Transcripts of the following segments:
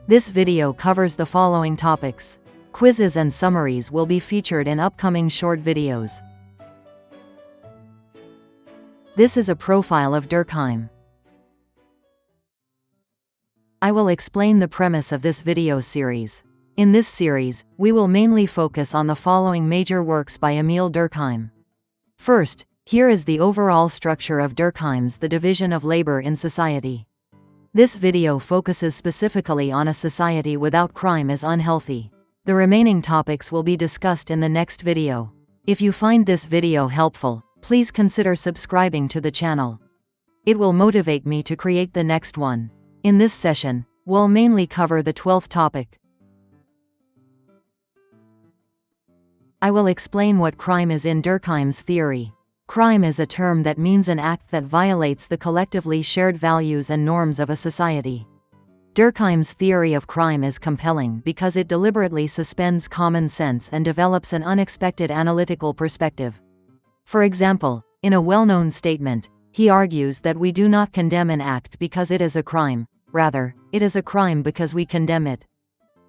This video covers the following topics. Quizzes and summaries will be featured in upcoming short videos. This is a profile of Durkheim. I will explain the premise of this video series. In this series, we will mainly focus on the following major works by Émile Durkheim. First, here is the overall structure of Durkheim's The Division of Labor in Society. This video focuses specifically on a society without crime is unhealthy. The remaining topics will be discussed in the next video. If you find this video helpful, please consider subscribing to the channel. It will motivate me to create the next one. In this session, we'll mainly cover the 12th topic. I will explain what crime is in Durkheim's theory. Crime is a term that means an act that violates the collectively shared values and norms of a society. Durkheim's theory of crime is compelling because it deliberately suspends common sense and develops an unexpected analytical perspective. For example, in a well-known statement, he argues that we do not condemn an act because it is a crime, rather, it is a crime because we condemn it.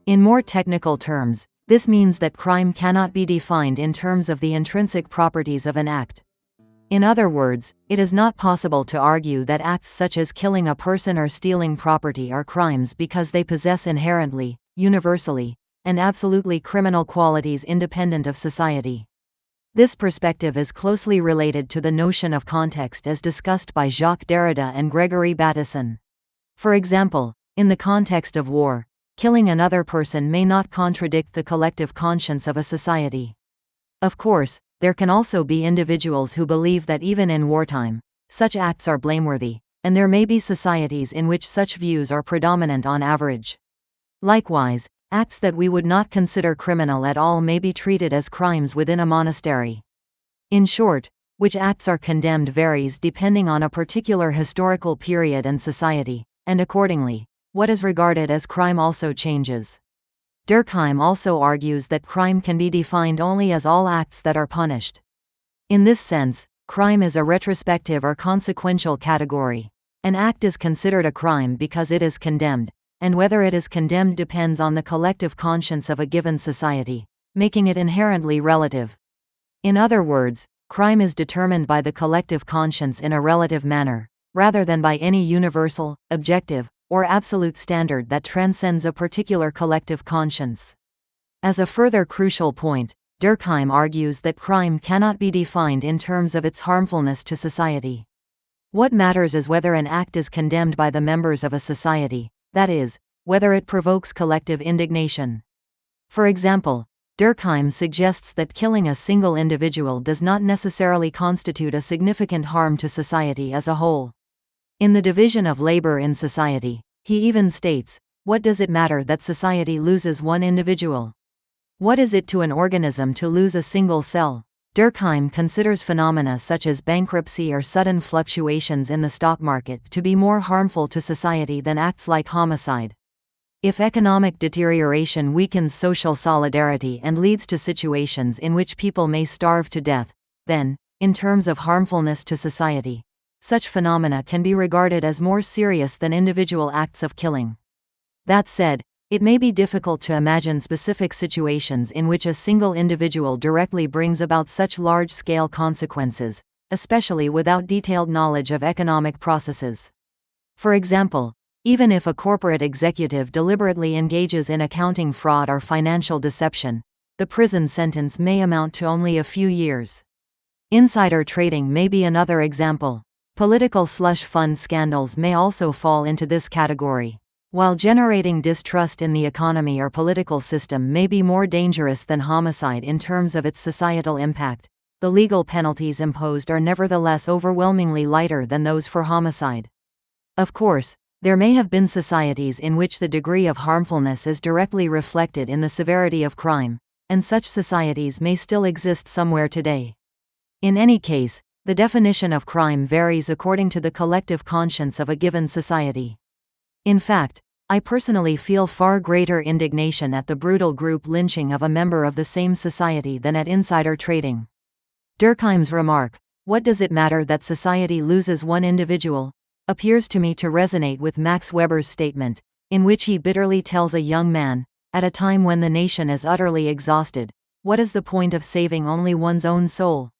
In more technical terms, this means that crime cannot be defined in terms of the intrinsic properties of an act. In other words, it is not possible to argue that acts such as killing a person or stealing property are crimes because they possess inherently, universally, and absolutely criminal qualities independent of society. This perspective is closely related to the notion of context as discussed by Jacques Derrida and Gregory Bateson. For example, in the context of war, killing another person may not contradict the collective conscience of a society. Of course, there can also be individuals who believe that even in wartime, such acts are blameworthy, and there may be societies in which such views are predominant on average. Likewise, acts that we would not consider criminal at all may be treated as crimes within a monastery. In short, which acts are condemned varies depending on a particular historical period and society, and accordingly, what is regarded as crime also changes. Durkheim also argues that crime can be defined only as all acts that are punished. In this sense, crime is a retrospective or consequential category. An act is considered a crime because it is condemned, and whether it is condemned depends on the collective conscience of a given society, making it inherently relative. In other words, crime is determined by the collective conscience in a relative manner, rather than by any universal, objective, or absolute standard that transcends a particular collective conscience. As a further crucial point, Durkheim argues that crime cannot be defined in terms of its harmfulness to society. What matters is whether an act is condemned by the members of a society, that is, whether it provokes collective indignation. For example, Durkheim suggests that killing a single individual does not necessarily constitute a significant harm to society as a whole. In The Division of Labor in Society, he even states, "What does it matter that society loses one individual? What is it to an organism to lose a single cell?" Durkheim considers phenomena such as bankruptcy or sudden fluctuations in the stock market to be more harmful to society than acts like homicide. If economic deterioration weakens social solidarity and leads to situations in which people may starve to death, then, in terms of harmfulness to society, such phenomena can be regarded as more serious than individual acts of killing. That said, it may be difficult to imagine specific situations in which a single individual directly brings about such large-scale consequences, especially without detailed knowledge of economic processes. For example, even if a corporate executive deliberately engages in accounting fraud or financial deception, the prison sentence may amount to only a few years. Insider trading may be another example. Political slush fund scandals may also fall into this category. While generating distrust in the economy or political system may be more dangerous than homicide in terms of its societal impact, the legal penalties imposed are nevertheless overwhelmingly lighter than those for homicide. Of course, there may have been societies in which the degree of harmfulness is directly reflected in the severity of crime, and such societies may still exist somewhere today. In any case, the definition of crime varies according to the collective conscience of a given society. In fact, I personally feel far greater indignation at the brutal group lynching of a member of the same society than at insider trading. Durkheim's remark, "What does it matter that society loses one individual?" appears to me to resonate with Max Weber's statement, in which he bitterly tells a young man, at a time when the nation is utterly exhausted, "What is the point of saving only one's own soul?"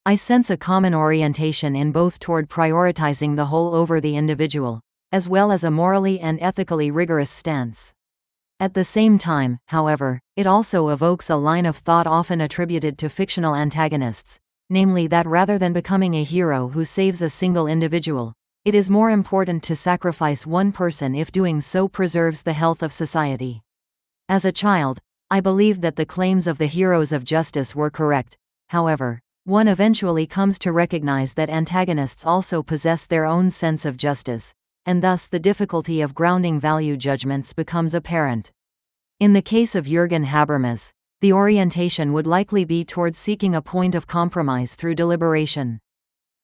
I sense a common orientation in both toward prioritizing the whole over the individual, as well as a morally and ethically rigorous stance. At the same time, however, it also evokes a line of thought often attributed to fictional antagonists, namely that rather than becoming a hero who saves a single individual, it is more important to sacrifice one person if doing so preserves the health of society. As a child, I believed that the claims of the heroes of justice were correct. However, one eventually comes to recognize that antagonists also possess their own sense of justice, and thus the difficulty of grounding value judgments becomes apparent. In the case of Jürgen Habermas, the orientation would likely be towards seeking a point of compromise through deliberation.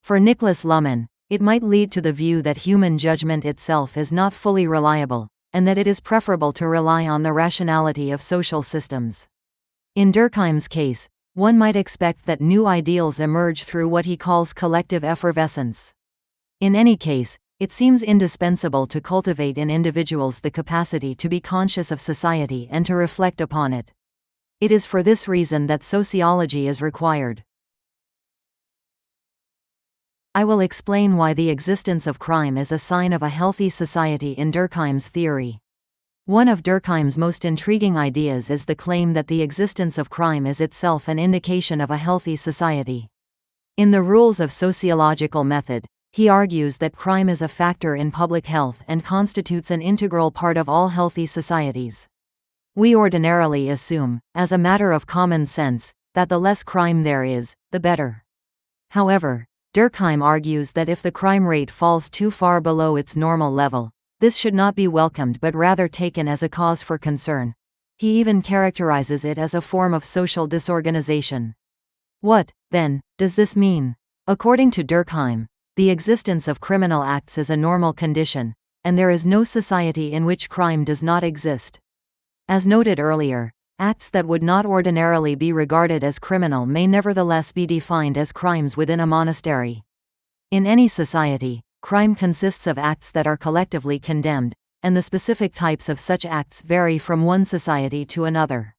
For Niklas Luhmann, it might lead to the view that human judgment itself is not fully reliable, and that it is preferable to rely on the rationality of social systems. In Durkheim's case, one might expect that new ideals emerge through what he calls collective effervescence. In any case, it seems indispensable to cultivate in individuals the capacity to be conscious of society and to reflect upon it. It is for this reason that sociology is required. I will explain why the existence of crime is a sign of a healthy society in Durkheim's theory. One of Durkheim's most intriguing ideas is the claim that the existence of crime is itself an indication of a healthy society. In the Rules of Sociological Method, he argues that crime is a factor in public health and constitutes an integral part of all healthy societies. We ordinarily assume, as a matter of common sense, that the less crime there is, the better. However, Durkheim argues that if the crime rate falls too far below its normal level, this should not be welcomed but rather taken as a cause for concern. He even characterizes it as a form of social disorganization. What, then, does this mean? According to Durkheim, the existence of criminal acts is a normal condition, and there is no society in which crime does not exist. As noted earlier, acts that would not ordinarily be regarded as criminal may nevertheless be defined as crimes within a monastery. In any society, crime consists of acts that are collectively condemned, and the specific types of such acts vary from one society to another.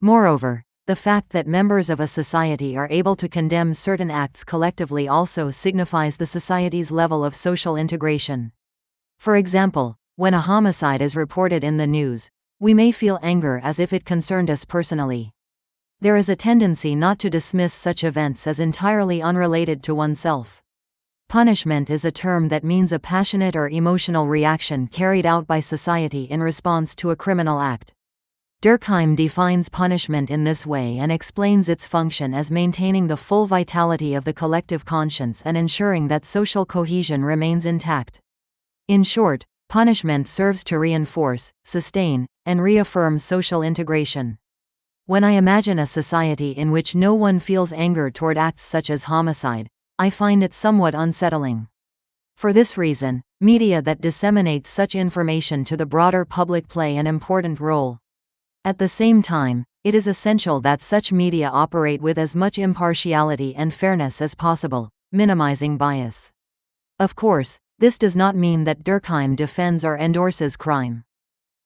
Moreover, the fact that members of a society are able to condemn certain acts collectively also signifies the society's level of social integration. For example, when a homicide is reported in the news, we may feel anger as if it concerned us personally. There is a tendency not to dismiss such events as entirely unrelated to oneself. Punishment is a term that means a passionate or emotional reaction carried out by society in response to a criminal act. Durkheim defines punishment in this way and explains its function as maintaining the full vitality of the collective conscience and ensuring that social cohesion remains intact. In short, punishment serves to reinforce, sustain, and reaffirm social integration. When I imagine a society in which no one feels anger toward acts such as homicide, I find it somewhat unsettling. For this reason, media that disseminate such information to the broader public play an important role. At the same time, it is essential that such media operate with as much impartiality and fairness as possible, minimizing bias. Of course, this does not mean that Durkheim defends or endorses crime.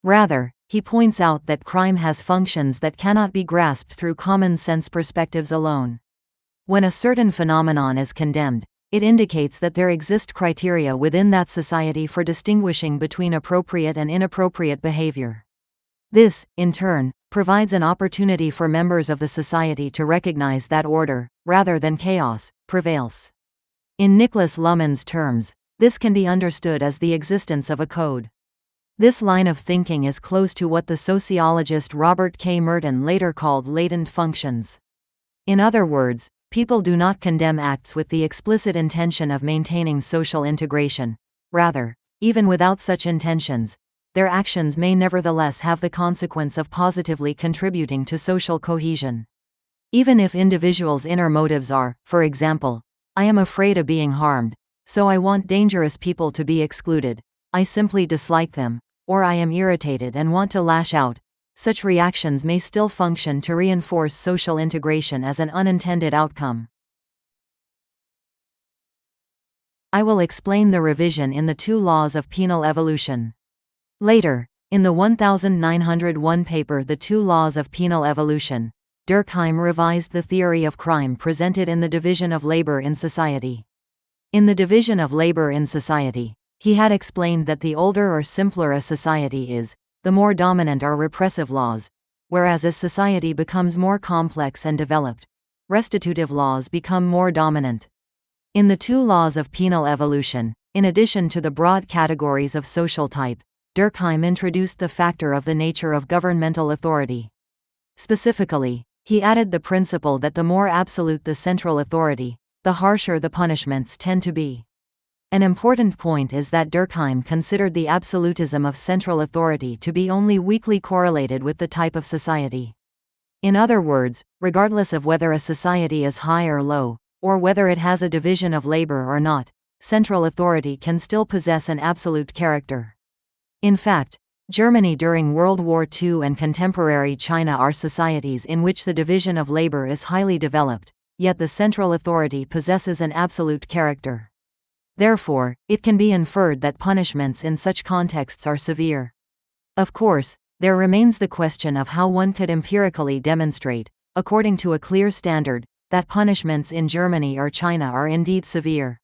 Rather, he points out that crime has functions that cannot be grasped through common-sense perspectives alone. When a certain phenomenon is condemned, it indicates that there exist criteria within that society for distinguishing between appropriate and inappropriate behavior. This, in turn, provides an opportunity for members of the society to recognize that order, rather than chaos, prevails. In Niklas Luhmann's terms, this can be understood as the existence of a code. This line of thinking is close to what the sociologist Robert K. Merton later called latent functions. In other words, people do not condemn acts with the explicit intention of maintaining social integration. Rather, even without such intentions, their actions may nevertheless have the consequence of positively contributing to social cohesion. Even if individuals' inner motives are, for example, I am afraid of being harmed, so I want dangerous people to be excluded, I simply dislike them, or I am irritated and want to lash out, such reactions may still function to reinforce social integration as an unintended outcome. I will explain the revision in the two laws of penal evolution. Later, in the 1901 paper The Two Laws of Penal Evolution, Durkheim revised the theory of crime presented in The Division of Labor in Society. In The Division of Labor in Society, he had explained that the older or simpler a society is, the more dominant are repressive laws, whereas as society becomes more complex and developed, restitutive laws become more dominant. In The Two Laws of Penal Evolution, in addition to the broad categories of social type, Durkheim introduced the factor of the nature of governmental authority. Specifically, he added the principle that the more absolute the central authority, the harsher the punishments tend to be. An important point is that Durkheim considered the absolutism of central authority to be only weakly correlated with the type of society. In other words, regardless of whether a society is high or low, or whether it has a division of labor or not, central authority can still possess an absolute character. In fact, Germany during World War II and contemporary China are societies in which the division of labor is highly developed, yet the central authority possesses an absolute character. Therefore, it can be inferred that punishments in such contexts are severe. Of course, there remains the question of how one could empirically demonstrate, according to a clear standard, that punishments in Germany or China are indeed severe.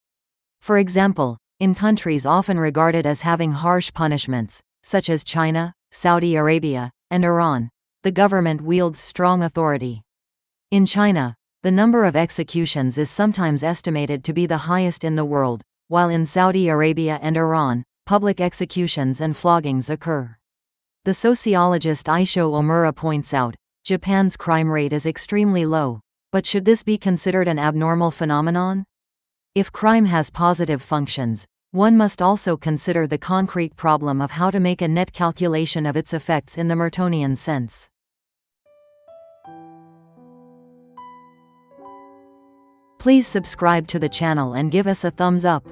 For example, in countries often regarded as having harsh punishments, such as China, Saudi Arabia, and Iran, the government wields strong authority. In China, the number of executions is sometimes estimated to be the highest in the world, while in Saudi Arabia and Iran, public executions and floggings occur. The sociologist Isho Omura points out, Japan's crime rate is extremely low, but should this be considered an abnormal phenomenon? If crime has positive functions, one must also consider the concrete problem of how to make a net calculation of its effects in the Mertonian sense. Please subscribe to the channel and give us a thumbs up.